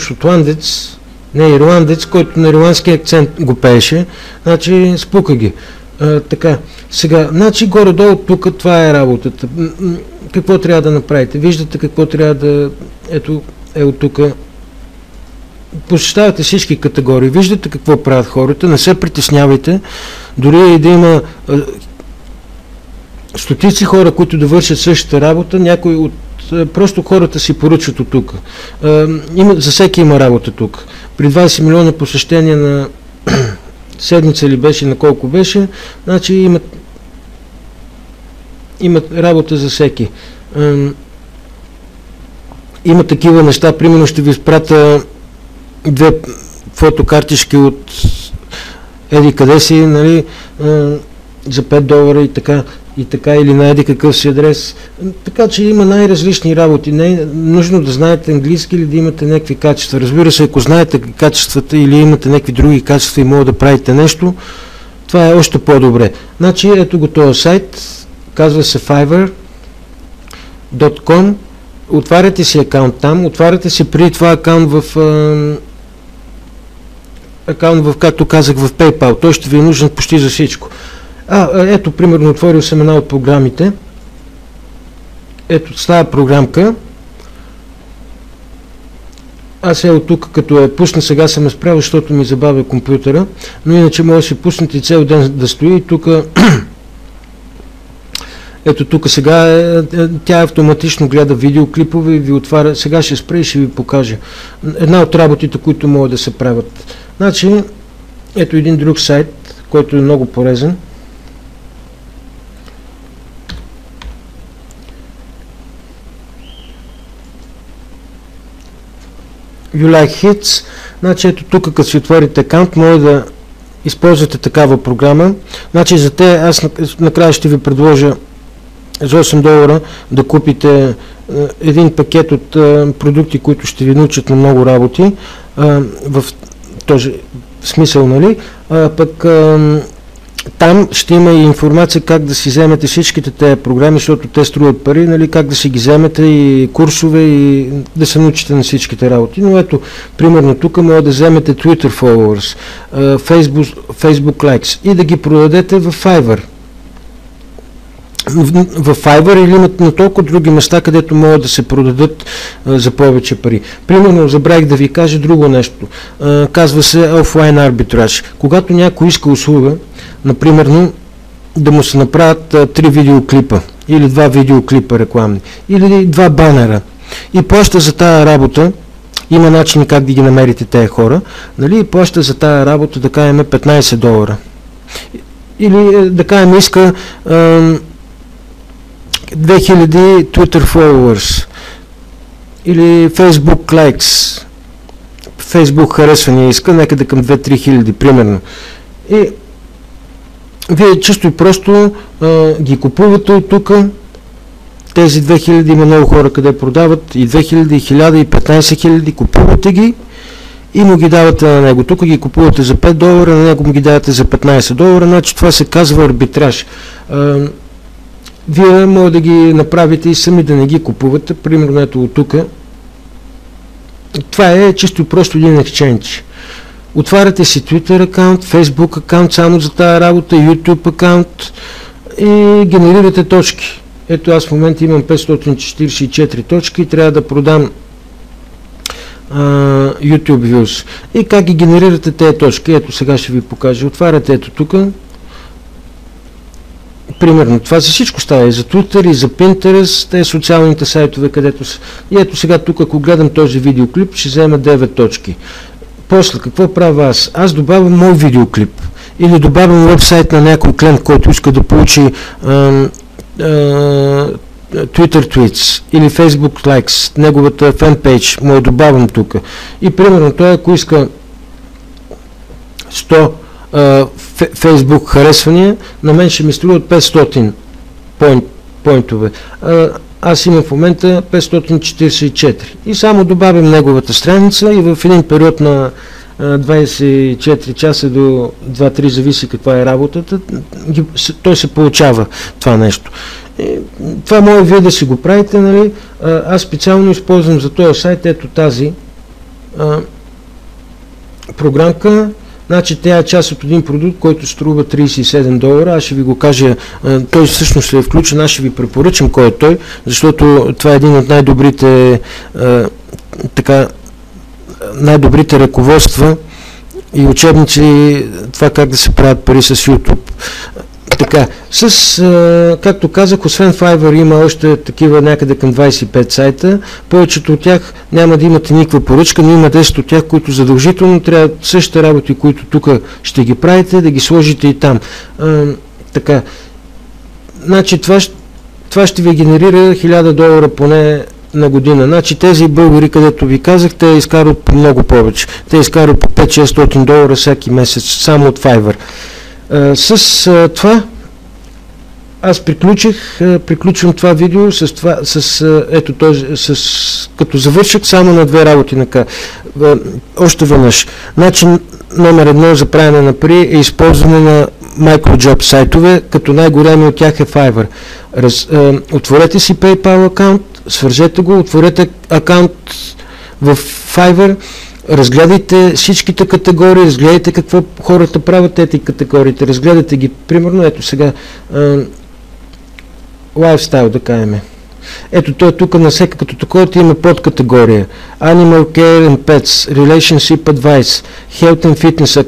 шотландец, не ирландец, който на ирландски акцент го пееше, значи спука ги. Така, сега, значи горе-долу тук това е работата. Какво трябва да направите? Виждате какво трябва да... Ето, от тук. Посещавате всички категории, виждате какво правят хората, не се притеснявайте, дори и да има стотици хора, които да вършат същата работа, някой от просто хората си поръчат от тук. За всеки има работа тук. При 20 милиона посещения на седмица ли беше, на колко беше, значи имат работа за всеки. Има такива неща, примерно ще ви изпратя 2 фотокартишки от еди къде си, нали, за $5 и така, или на еди какъв си адрес. Така че има най-различни работи. Не е нужно да знаете английски или да имате някакви качества. Разбира се, ако знаете качествата или имате някакви други качества и мога да правите нещо, това е още по-добре. Значи ето го този сайт, казва се fiverr.com. Отваряте си акаунт там, отваряте си преди това акаунт в, както казах, в PayPal. Той ще ви е нужен почти за всичко. Ето, примерно, отворил съм една от програмите. Ето, с тази програмка. Аз от тук, като я пусна, сега съм справил, защото ми забавя компютъра, но иначе може да си пуснете цел ден да стои и тук. Ето тук сега тя автоматично гледа видеоклипове и ви отваря. Сега ще спре и ще ви покажа една от работите, които могат да се правят. Значи, ето един друг сайт, който е много полезен. You like hits. Значи ето тук, като си отворите акаунт, може да използвате такава програма. Значи за те аз накрая ще ви предложа за $8 да купите един пакет от продукти, които ще ви научат на много работи, в този смисъл, нали? Пък там ще има и информация как да си вземете всичките тези програми, защото те струват пари, нали? Как да си ги вземете и курсове и да се научите на всичките работи. Но ето, примерно тук може да вземете Twitter followers, Facebook likes и да ги продадете в Fiverr. В Fiverr или на толкова други места, където могат да се продадат за повече пари. Примерно, забравих да ви кажа друго нещо. Казва се Offline Arbitrage. Когато някой иска услуга, например, да му се направят 3 видеоклипа или 2 видеоклипа рекламни, или 2 банера и плаща за тая работа, има начини как да ги намерите тези хора, нали, и плаща за тая работа, да кажем, $15. Или да кажем, иска 2000 Twitter followers или Facebook likes, Facebook харесвания иска някъде към 2-3 хиляди, примерно. И вие чисто и просто ги купувате от тук. Тези 2000 има много хора къде продават и 2000, и 1000, и 15 000, купувате ги и му ги давате на него. Тук ги купувате за $5, на него му ги давате за $15, значи това се казва арбитраж. Вие може да ги направите и сами да не ги купувате, примерно ето от тук. Това е чисто и просто един exchange. Отваряте си Twitter акаунт, Facebook акаунт само за тази работа, YouTube акаунт и генерирате точки. Ето аз в момента имам 544 точки и трябва да продам YouTube views. И как ги генерирате тези точки? Ето сега ще ви покажа. Отваряте ето тук. Примерно, това за всичко става и за Twitter, и за Pinterest, те социалните сайтове, където са. И ето сега тук, ако гледам този видеоклип, ще взема 9 точки. После, какво правя аз? Аз добавям мой видеоклип. Или добавям вебсайт на някой клиент, който иска да получи Twitter tweets или Facebook likes, неговата фенпейдж, му я добавям тук. И примерно той, ако иска 100 Facebook харесвания, на мен ще ми струват 500 поинтове. Аз имам в момента 544 и само добавям неговата страница и в един период на 24 часа до 2-3, зависи каква е работата, той се получава това нещо. Това може вие да си го правите, нали? Аз специално използвам за този сайт ето тази програмка. Значи тя е част от един продукт, който струва $37. Аз ще ви го кажа, той всъщност е включен, аз ще ви препоръчам кой е той, защото това е един от най-добрите най-добрите ръководства и учебници, това как да се правят пари с YouTube. Така, както казах, освен Fiverr има още такива някъде към 25 сайта. Повечето от тях няма да имате никаква поръчка, но има 10 от тях, които задължително трябва същите работи, които тук ще ги правите, да ги сложите и там. Така, значи това ще ви генерира $1000 поне на година. Значи тези българи, където ви казах, те изкарват по много повече. Те изкарват по $500-600 всеки месец, само от Fiverr. С това аз приключвам това видео като завърших само на две работи. Още веднъж. Начин номер 1 за правене на пари е използване на microjob сайтове, като най-големи от тях е Fiverr. Отворете си PayPal акаунт, свържете го, отворете акаунт в Fiverr, разгледайте всичките категории, разгледайте какво хората правят тези категориите, разгледайте ги, примерно, ето сега lifestyle, да кажем. Ето той тук на всека като такова има подкатегория Animal Care and Pets, Relationship Advice, Health and Fitness.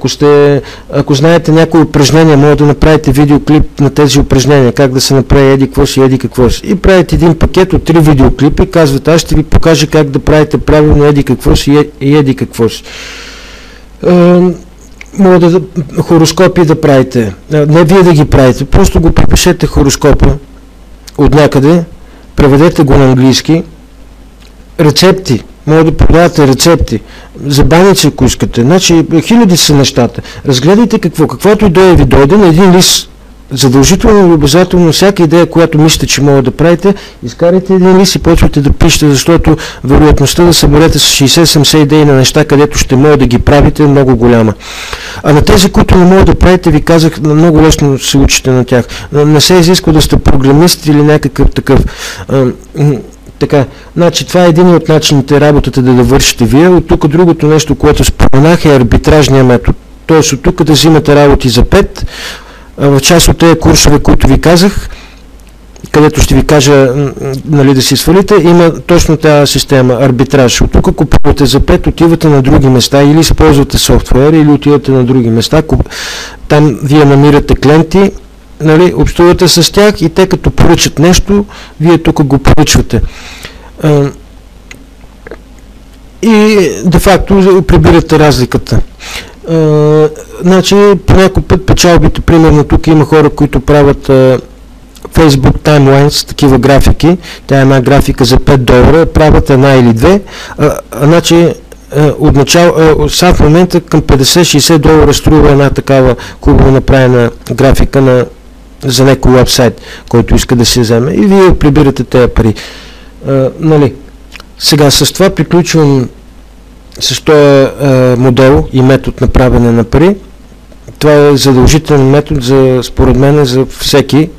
Ако знаете някои упражнения, може да направите видеоклип на тези упражнения, как да се направи еди какво си, еди какво си. И правите един пакет от 3 видеоклипа и казвате, аз ще ви покажа как да правите правилно еди какво си и еди какво си. Може хороскопи да правите. Не вие да ги правите, просто го припишете хороскопа от някъде, преведете го на английски. Рецепти. Може да продавате рецепти. Забавници, ако искате. Значи, хиляди са нещата. Разгледайте каквото идея ви дойде на един лист. Задължително и обязателно всяка идея, която мислите, че може да правите, изкарайте един лист и почвате да пишете, защото вероятността да съберете с 60-70 идеи на неща, където ще може да ги правите, е много голяма. А на тези, които не могат да правите, ви казах, много лесно се учите на тях. Не се изисква да сте програмист или някакъв такъв. Така, значи това е един от начините работата да вършите вие. От тук другото нещо, което споменах, е арбитражния метод. Тоест от тук да взимате работи за 5. В част от тези курсове, които ви казах, където ще ви кажа да си свалите, има точно тази система, арбитраж. От тук купувате за 5, отивате на други места или използвате софтуер, или отивате на други места. Там вие намирате клиенти, общувате с тях и те като поръчат нещо, вие тук го поръчвате. И де-факто прибирате разликата. Значи по някой път печалбите, примерно тук има хора, които правят Facebook Timelines, такива графики. Тя е една графика за $5, правят една или две. Значи сега в момента към $50-60 струва една такава хубаво направена графика за някой вебсайт, който иска да се вземе, и вие прибирате тези пари. Сега с това приключвам с този модел и метод на правене на пари. Това е задължителен метод според мен за всеки.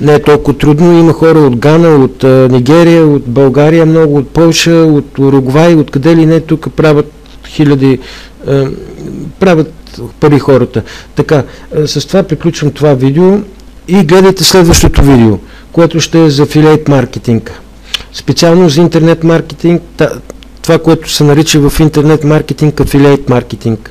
Не е толкова трудно. Има хора от Гана, от Нигерия, от България, много от Полша, от Уругвай, от къде ли не, тук правят хиляди, правят пари хората. Така, с това приключвам това видео и гледайте следващото видео, което ще е за affiliate маркетинг. Специално за интернет маркетинг, това, което се нарича в интернет маркетинг affiliate маркетинг.